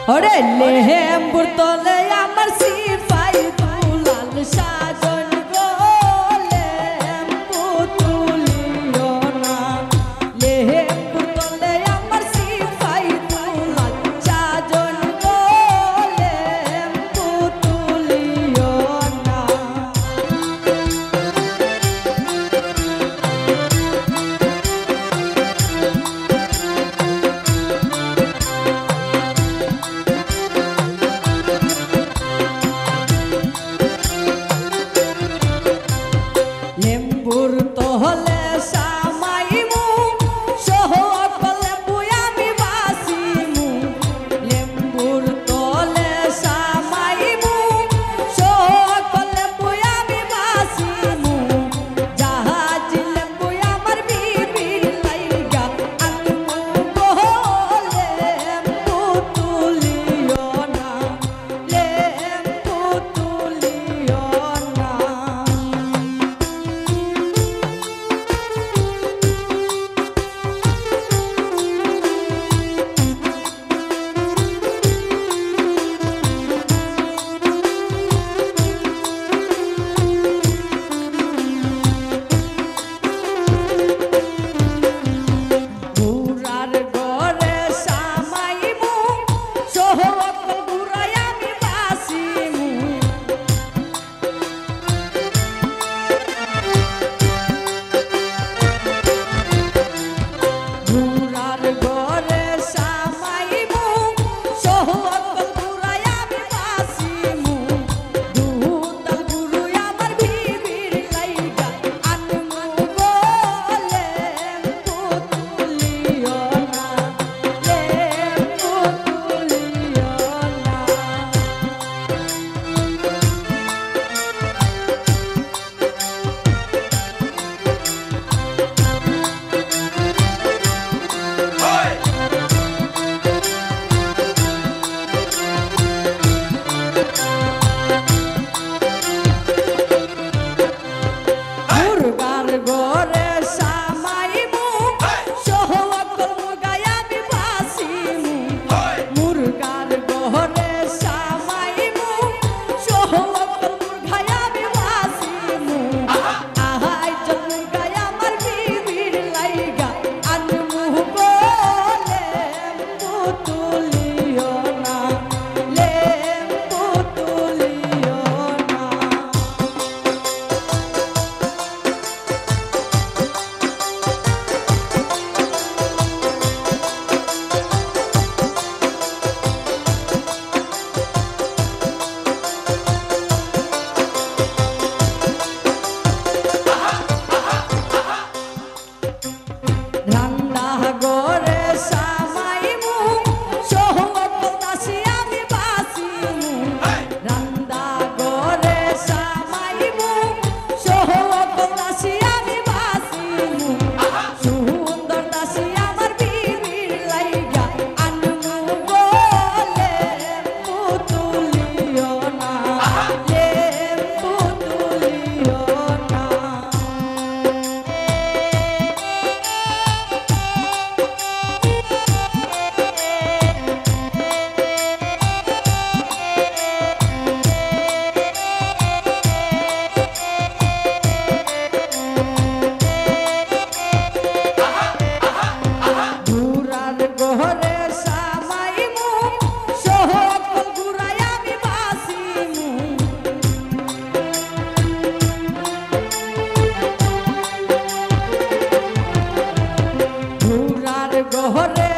ওরে লেহেম্বুর তলে আমার সিপাই দুলাল সাজন গো লেহেম্বু তুলিও না লেহেম্বুর তলে আমার সিপাই দুলাল সাজন গো লেহেম্বু তুলিও না লেম্বুর তহলে সামাইমু সকল লেম্বু আমি বাসিমু লেম্বুর তলে সামাইমু সকল লেম্বু আমি বাসিমু জাহাজ লেম্বু আমার বিবির লাইগা আনমু গো লেম্বু তুলিও না লেম্বু তুলিও না ঘুরার ঘরে সামাইমু সকল ঘুরাই আমি বাসিমু ঘুরার ঘরে সামাইমু সকল ঘুরাই আমি বাসিমু দুতাল গুরু আমার বিবির লাইগা আনমু গো লেম্বু তুলিও না লেম্বু তুলিও না মুরগার ঘরে সামাইমু সকল মুরগাই আমি বাসিমু মুরগার ঘরে সামাইমু সকল মুরগাই আমি বাসিমু আহাই চল মুরগাই আমার বিবির লাইগা আনমু গো লেম্বু তুলিও না লেম্বু তুলিও না রান্না ঘরে সামাইমু সকল দাসী আমি বাসিমু রান্না ঘরে সামাইমু সকল দাসী আমি বাসিমু সুন্দর দাসী আমার বিবির লাইগা আনমু গো লেম্বু তুলিও না লেম্বু তুলিও না ঘুরার ঘরে সামাইমু সকল ঘুরাই আমি বাসিমু ঘুরার ঘরে